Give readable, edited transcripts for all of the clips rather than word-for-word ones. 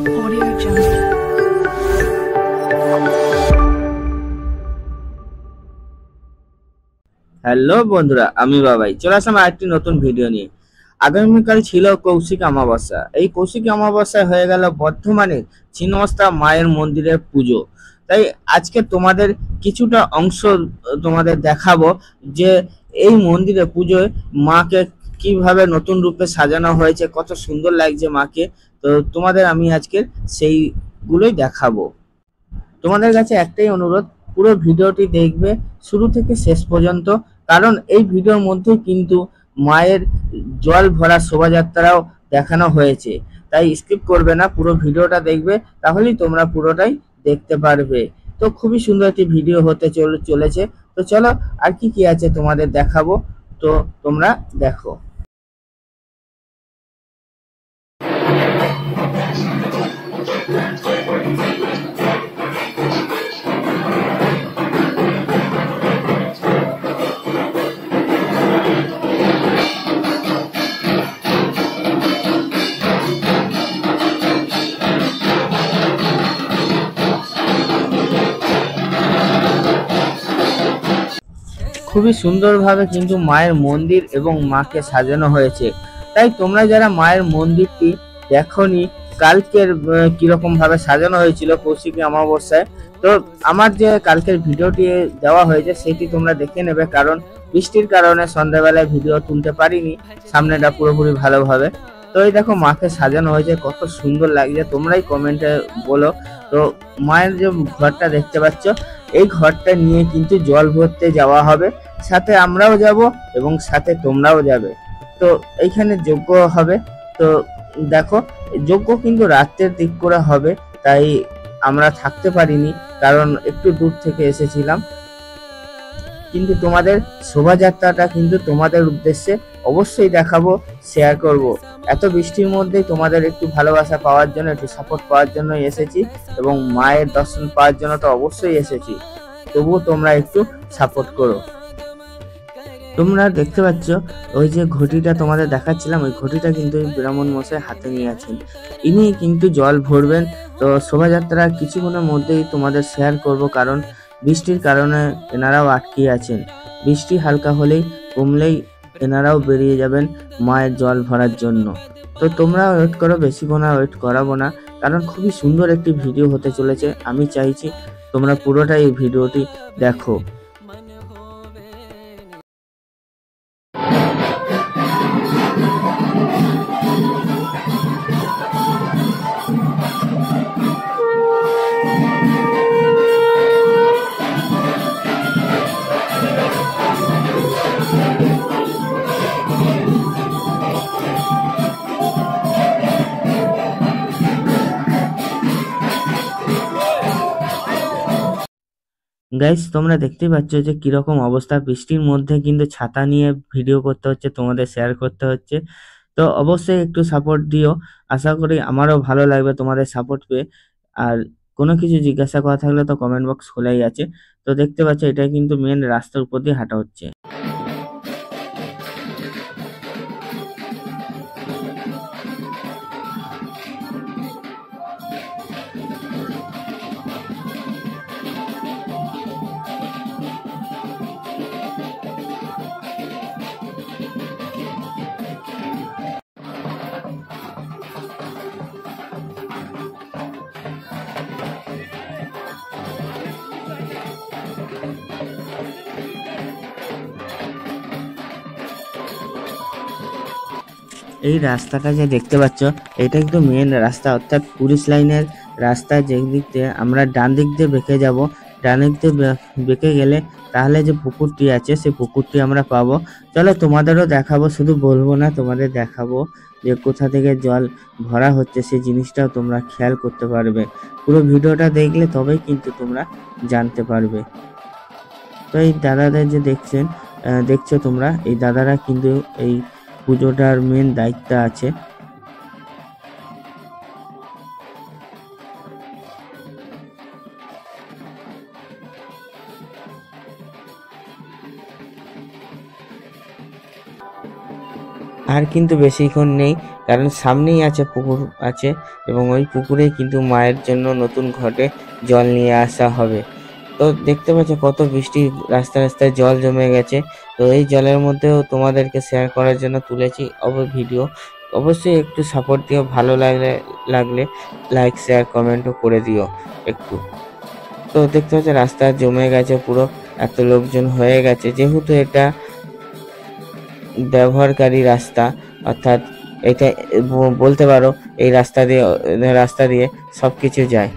Audio Jungle. Hello বন্ধুরা, আমি বাবাই চলে আসলাম আরেকটি নতুন ভিডিও নিয়ে। আগামীকাল ছিল কৌশিক অমাবস্যা। এই কৌশিক অমাবস্যায় হয়ে গেল বর্ধমানে ছিন্নমস্তা মায়ের মন্দিরের পুজো। তাই আজকে তোমাদের কিছুটা অংশ তোমাদের দেখাবো যে এই মন্দিরে পুজোয় মাকে কিভাবে নতুন রূপে সাজানো হয়েছে, কত সুন্দর লাগছে মাকে। তো তোমাদের আমি আজকে সেইগুলোই দেখাবো। তোমাদের কাছে একটাই অনুরোধ, পুরো ভিডিওটি দেখবে শুরু থেকে শেষ পর্যন্ত, কারণ এই ভিডিওর মধ্যে কিন্তু মায়ের জল ভরা শোভাযাত্রাও দেখানো হয়েছে। তাই স্কিপ করবে না, পুরো ভিডিওটা দেখবে, তাহলেই তোমরা পুরোটাই দেখতে পারবে। তো খুবই সুন্দর একটি ভিডিও হতে চলেছে। তো চলো, আর কি কি আছে তোমাদের দেখাবো, তো তোমরা দেখো। খুবই সুন্দরভাবে কিন্তু মায়ের মন্দির এবং মাকে সাজানো হয়েছে। তাই তোমরা যারা মায়ের মন্দিরটি দেখোনি, কালকের কিরকম ভাবে সাজানো হয়েছিল কৌশিক অমাবস্যায়, তো আমার যে কালকের ভিডিওটি দেওয়া হয়েছে সেটি তোমরা দেখে নেবে, কারণ বৃষ্টির কারণে সন্ধ্যাবেলায় ভিডিও তুলতে পারিনি সামনেটা পুরোপুরি ভালোভাবে। তো এই দেখো মাকে সাজানো হয়েছে, কত সুন্দর লাগছে, তোমরাই কমেন্টে বলো। তো মায়ের যে ঘরটা দেখতে পাচ্ছ, এই ঘরটা নিয়ে কিন্তু জল ভরতে যাওয়া হবে, সাথে আমরাও যাব এবং সাথে তোমরাও যাবে। তো এইখানে যজ্ঞ হবে। তো দেখো, যজ্ঞ কিন্তু রাত্রের দিক করে হবে, তাই আমরা থাকতে পারিনি, কারণ একটু দূর থেকে এসেছিলাম। কিন্তু তোমাদের শোভাযাত্রাটা কিন্তু তোমাদের উদ্দেশ্যে অবশ্যই দেখাবো, শেয়ার করব। এত বৃষ্টির মধ্যেই তোমাদের একটু ভালোবাসা পাওয়ার জন্য, একটু সাপোর্ট পাওয়ার জন্য এসেছি, এবং মায়ের দর্শন পাওয়ার জন্য তো অবশ্যই এসেছি। তবুও তোমরা একটু সাপোর্ট করো। তোমরা দেখতে পাচ্ছ ওই যে ঘটিটা তোমাদের দেখাচ্ছিলাম, ওই ঘটিটা কিন্তু ব্রাহ্মণ মশাই হাতে নিয়ে আছেন, ইনি কিন্তু জল ভরবেন। তো শোভাযাত্রা কিছুক্ষণের মধ্যেই তোমাদের শেয়ার করব, কারণ বৃষ্টির কারণে এনারাও আটকে আছেন। বৃষ্টি হালকা হলেই কমলেই এনারাও বেরিয়ে যাবেন মায়ের জল ভরার জন্য। তো তোমরা ওয়েট করো, বেশিক্ষণ আর ওয়েট করাবো না, কারণ খুবই সুন্দর একটি ভিডিও হতে চলেছে। আমি চাইছি তোমরা পুরোটাই এই ভিডিওটি দেখো। গাইস, তোমরা দেখতেই পাচ্ছ যে কিরকম অবস্থা, বৃষ্টির মধ্যে কিন্তু ছাতা নিয়ে ভিডিও করতে হচ্ছে, তোমাদের শেয়ার করতে হচ্ছে। তো অবশ্যই একটু সাপোর্ট দিও, আশা করি আমারও ভালো লাগবে তোমাদের সাপোর্ট পেয়ে। আর কোনো কিছু জিজ্ঞাসা করা থাকলে তো কমেন্ট বক্স খোলাই আছে। তো দেখতে পাচ্ছ এটা কিন্তু মেন রাস্তার উপর দিয়ে হাঁটা হচ্ছে। এই রাস্তাটা যে দেখতে পাচ্ছ, এটা কিন্তু মেন রাস্তা, অর্থাৎ পুলিশ লাইনের রাস্তা। যে দিক দিয়ে আমরা ডান দিক দিয়ে বেঁকে যাব, ডান দিক দিয়ে বেঁকে গেলে তাহলে যে পুকুরটি আছে সেই পুকুরটি আমরা পাবো। চলো তোমাদেরও দেখাবো, শুধু বলবো না, তোমাদের দেখাবো যে কোথা থেকে জল ভরা হচ্ছে, সেই জিনিসটাও তোমরা খেয়াল করতে পারবে। পুরো ভিডিওটা দেখলে তবেই কিন্তু তোমরা জানতে পারবে। তো এই দাদাদের যে দেখছো তোমরা, এই দাদারা কিন্তু এই পুজোটার মেন দায়িত্ব আছে। আর কিন্তু বেশিক্ষণ নেই, কারণ সামনেই আছে পুকুর আছে, এবং ওই পুকুরেই কিন্তু মায়ের জন্য নতুন ঘটে জল নিয়ে আসা হবে। তো দেখতে পাচ্ছ কত বৃষ্টি, রাস্তায় রাস্তায় জল জমে গেছে। তো এই জলের মধ্যেও তোমাদেরকে শেয়ার করার জন্য তুলেছি ভিডিও। অবশ্যই একটু সাপোর্ট দিও, ভালো লাগলে লাইক শেয়ার কমেন্টও করে দিও একটু। তো দেখতে পাচ্ছ রাস্তা জমে গেছে পুরো, এত লোকজন হয়ে গেছে, যেহেতু এটা ব্যবহারকারী রাস্তা, অর্থাৎ এটা বলতে পারো এই রাস্তা দিয়ে সবকিছু যায়।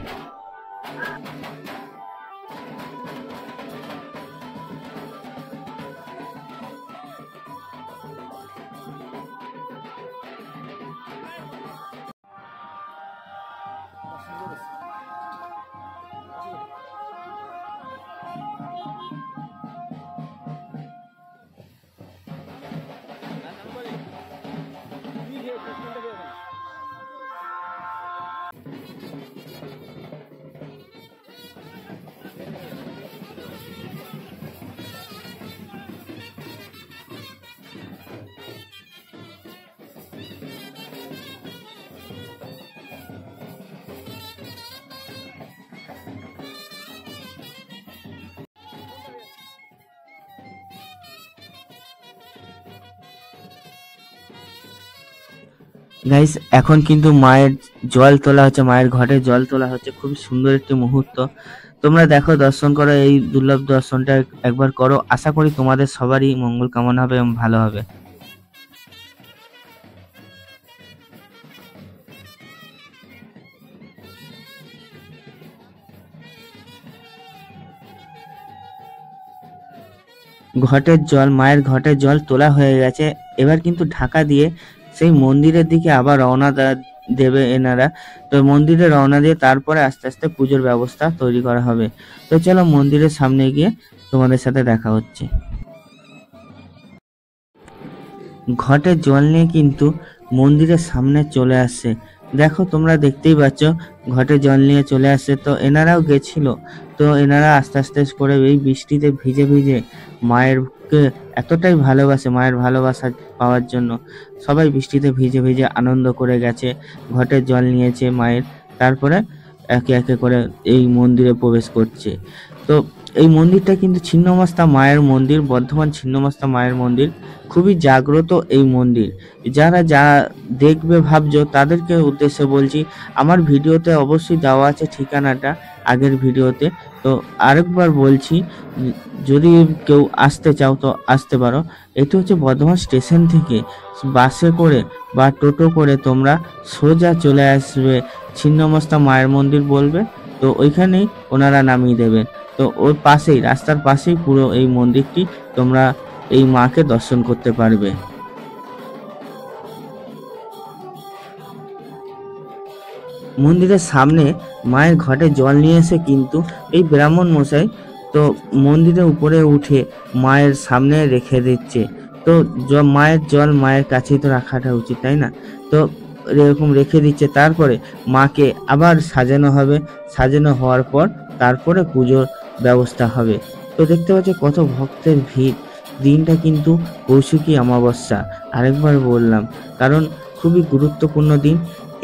গাইস, এখন কিন্তু মায়ের জল তোলা হচ্ছে, মায়ের ঘটে জল তোলা হচ্ছে। খুব সুন্দর একটি মুহূর্ত, তোমরা দেখো, দর্শন করো, এই দুর্লভ দর্শনটা একবার করো। আশা করি তোমাদের সবারই মঙ্গল কামনা হবে এবং ভালো হবে। মায়ের ঘটের জল তোলা হয়ে গেছে। এবার কিন্তু ঢাকা দিয়ে সেই মন্দিরের দিকে আবার রওনা দেবে এনারা। তো মন্দিরে রওনা দিয়ে তারপরে আস্তে আস্তে পুজোর ব্যবস্থা তৈরি করা হবে। তো চলো মন্দিরের সামনে গিয়ে তোমাদের সাথে দেখা হচ্ছে। ঘটের জল নিয়ে কিন্তু মন্দিরের সামনে চলে আসছে, দেখো তোমরা দেখতেই পাচ্ছ, ঘটে জল নিয়ে চলে আসছে। তো এনারাও গেছিল, তো এনারা আস্তে আস্তে করে এই বৃষ্টিতে ভিজে ভিজে মায়েরকে এতটাই ভালোবাসে, মায়ের ভালোবাসা পাওয়ার জন্য সবাই বৃষ্টিতে ভিজে ভিজে আনন্দ করে গেছে, ঘটের জল নিয়েছে মায়ের, তারপরে একে একে করে এই মন্দিরে প্রবেশ করছে। তো এই মন্দিরটা কিন্তু ছিন্নমস্তা মায়ের মন্দির, বর্ধমান ছিন্নমস্তা মায়ের মন্দির, খুবই জাগ্রত এই মন্দির। যা দেখবে ভাবছো তাদেরকে উদ্দেশ্যে বলছি, আমার ভিডিওতে অবশ্যই দেওয়া আছে ঠিকানাটা, আগের ভিডিওতে। তো আরেকবার বলছি, যদি কেউ আসতে চাও তো আসতে পারো। এটি হচ্ছে বর্ধমান স্টেশন থেকে বাসে করে বা টোটো করে তোমরা সোজা চলে আসবে ছিন্নমস্তা মায়ের মন্দির বলবে, তো ওইখানেই ওনারা নামিয়ে দেবেন। তো ওর পাশেই, রাস্তার পাশেই পুরো এই মন্দিরটি, তোমরা এই মাকে দর্শন করতে পারবে। মন্দিরের সামনে মায়ের ঘটে জল নিয়ে এসে কিন্তু এই ব্রাহ্মণ মশাই তো মন্দিরের উপরে উঠে মায়ের সামনে রেখে দিচ্ছে। তো মায়ের জল মায়ের কাছেই তো রাখাটা উচিত, তাই না? তো এরকম রেখে দিচ্ছে, তারপরে মাকে আবার সাজানো হবে, সাজানো হওয়ার পর তারপরে পুজোর ব্যবস্থা হবে। তো দেখতে পাচ্ছ কত ভক্তের ভিড়। দিনটা কিন্তু কৌশিকী অমাবস্যা, আরেকবার বললাম, কারণ খুবই গুরুত্বপূর্ণ দিন।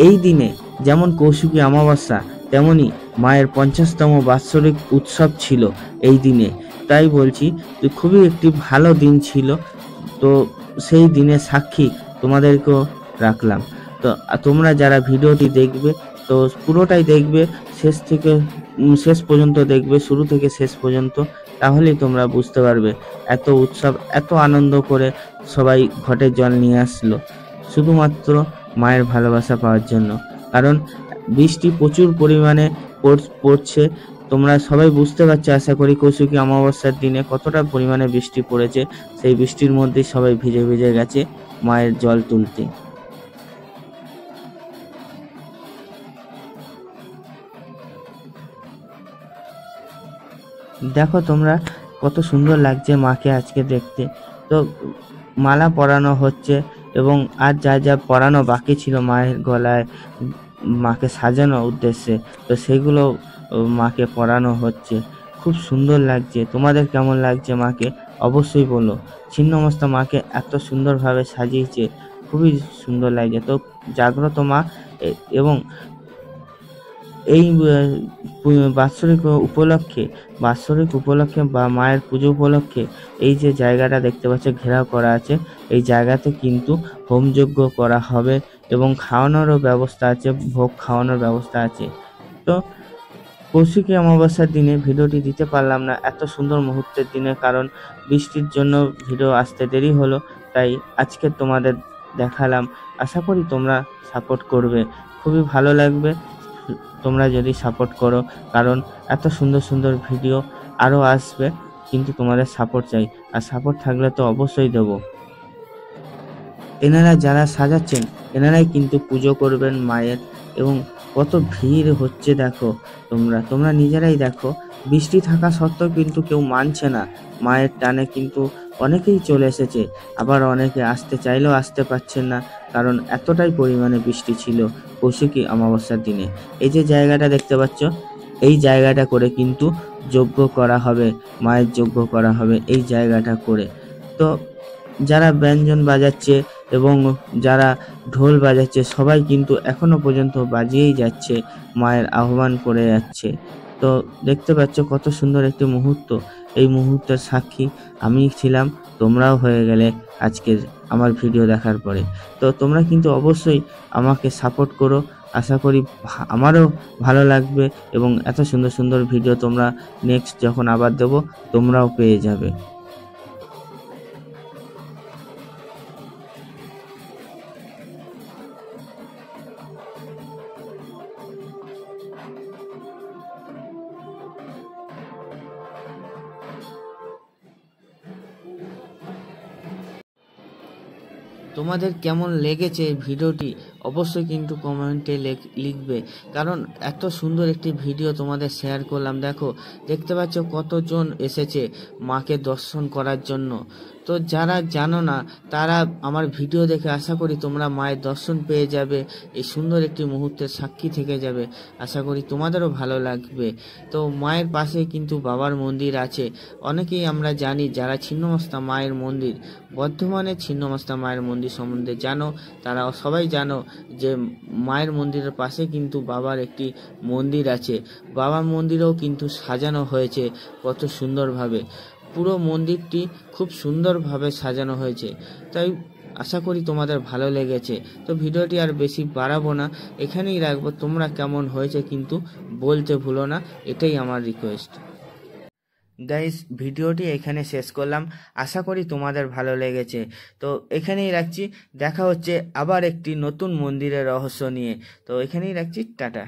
এই দিনে যেমন কৌশিকী অমাবস্যা, তেমনি মায়ের 50তম বাৎসরিক উৎসব ছিল এই দিনে। তাই বলছি খুবই একটি ভালো দিন ছিল। তো সেই দিনের সাক্ষী তোমাদেরকেও রাখলাম। তো তোমরা যারা ভিডিওটি দেখবে তো পুরোটাই দেখবে, শেষ পর্যন্ত দেখবে, শুরু থেকে শেষ পর্যন্ত, তাহলেই তোমরা বুঝতে পারবে এত উৎসব, এত আনন্দ করে সবাই ঘটে জল নিয়ে আসলো শুধুমাত্র মায়ের ভালোবাসা পাওয়ার জন্য। কারণ বৃষ্টি প্রচুর পরিমাণে পড়ছে, তোমরা সবাই বুঝতে পারছো আশা করি কৌশিকী অমাবস্যার দিনে কতটা পরিমাণে বৃষ্টি পড়েছে। সেই বৃষ্টির মধ্যে সবাই ভিজে ভিজে গেছে মায়ের জল তুলতে। দেখো তোমরা কত সুন্দর লাগছে মাকে আজকে দেখতে। তো মালা পরানো হচ্ছে, এবং আর যা যা পরানো বাকি ছিল মায়ের গলায়, মাকে সাজানোর উদ্দেশ্যে, তো সেগুলো মাকে পরানো হচ্ছে। খুব সুন্দর লাগছে। তোমাদের কেমন লাগছে মাকে অবশ্যই বলো। ছিন্নমস্তা মাকে এত সুন্দরভাবে সাজিয়েছে, খুবই সুন্দর লাগছে। তো জাগ্রত মা এবং এই বাৎসরিক উপলক্ষে বা মায়ের পুজো উপলক্ষে এই যে জায়গাটা দেখতে পাচ্ছ ঘেরাও করা আছে, এই জায়গাতে কিন্তু হোমযজ্ঞ করা হবে এবং খাওয়ানোরও ব্যবস্থা আছে, ভোগ খাওয়ানোর ব্যবস্থা আছে। তো কৌশিকী অমাবস্যার দিনে ভিডিওটি দিতে পারলাম না এত সুন্দর মুহূর্তের দিনে, কারণ বৃষ্টির জন্য ভিডিও আসতে দেরি হলো, তাই আজকে তোমাদের দেখালাম। আশা করি তোমরা সাপোর্ট করবে, খুবই ভালো লাগবে তোমরা যদি সাপোর্ট করো, কারণ এত সুন্দর সুন্দর ভিডিও আরও আসবে, কিন্তু তোমাদের সাপোর্ট চাই, আর সাপোর্ট থাকলে তো অবশ্যই দেবো। এনারা যারা সাজাচ্ছেন এনারাই কিন্তু পুজো করবেন মায়ের, এবং কত ভিড় হচ্ছে দেখো, তোমরা নিজেরাই দেখো। বৃষ্টি থাকা সত্ত্বেও কিন্তু কেউ মানছে না, মায়ের টানে কিন্তু অনেকেই চলে এসেছে, আবার অনেকে আসতে চাইলেও আসতে পারছেন না, কারণ এতটাই পরিমাণে বৃষ্টি ছিল কৌশিকী অমাবস্যার দিনে। এই যে জায়গাটা দেখতে পাচ্ছ, এই জায়গাটা করে কিন্তু যজ্ঞ করা হবে, মায়ের যজ্ঞ করা হবে এই জায়গাটা করে। তো যারা ব্যঞ্জন বাজাচ্ছে এবং যারা ঢোল বাজাচ্ছে সবাই কিন্তু এখনো পর্যন্ত বাজিয়েই যাচ্ছে, মায়ের আহ্বান করে যাচ্ছে। তো দেখতে পাচ্ছ কত সুন্দর একটি মুহূর্ত, এই মুহূর্তের সাক্ষী আমি ছিলাম, তোমরাও হয়ে গেলে আজকের আমার ভিডিও দেখার পরে। তো তোমরা কিন্তু অবশ্যই আমাকে সাপোর্ট করো, আশা করি আমারও ভালো লাগবে এবং এত সুন্দর সুন্দর ভিডিও তোমরা নেক্সট যখন আবার দেবো তোমরাও পেয়ে যাবে। তোমাদের কেমন লেগেছে ভিডিওটি অবশ্যই কিন্তু কমেন্টে লিখবে, কারণ এত সুন্দর একটি ভিডিও তোমাদের শেয়ার করলাম। দেখো, দেখতে পাচ্ছ কতজন এসেছে মাকে দর্শন করার জন্য। তো যারা জানো না তারা আমার ভিডিও দেখে আশা করি তোমরা মায়ের দর্শন পেয়ে যাবে, এই সুন্দর একটি মুহূর্তের সাক্ষী থেকে যাবে, আশা করি তোমাদেরও ভালো লাগবে। তো মায়ের পাশে কিন্তু বাবার মন্দির আছে, অনেকেই আমরা জানি যারা ছিন্নমস্তা মায়ের মন্দির, বর্ধমানের ছিন্নমস্তা মায়ের মন্দির সম্বন্ধে জানো, তারা সবাই জানো যে মায়ের মন্দিরের পাশে কিন্তু বাবার একটি মন্দির আছে, বাবার মন্দিরেও কিন্তু সাজানো হয়েছে কত সুন্দরভাবে, পুরো মন্দিরটি খুব সুন্দরভাবে সাজানো হয়েছে। তাই আশা করি তোমাদের ভালো লেগেছে। তো ভিডিওটি আর বেশি বাড়াবো না, এখানেই রাখবো। তোমরা কেমন হয়েছে কিন্তু বলতে ভুলো না, এটাই আমার রিকোয়েস্ট। গাইস, ভিডিওটি এখানে শেষ করলাম, আশা করি তোমাদের ভালো লেগেছে। তো এখানেই রাখছি, দেখা হচ্ছে আবার একটি নতুন মন্দিরের রহস্য নিয়ে। তো এখানেই রাখছি, টাটা।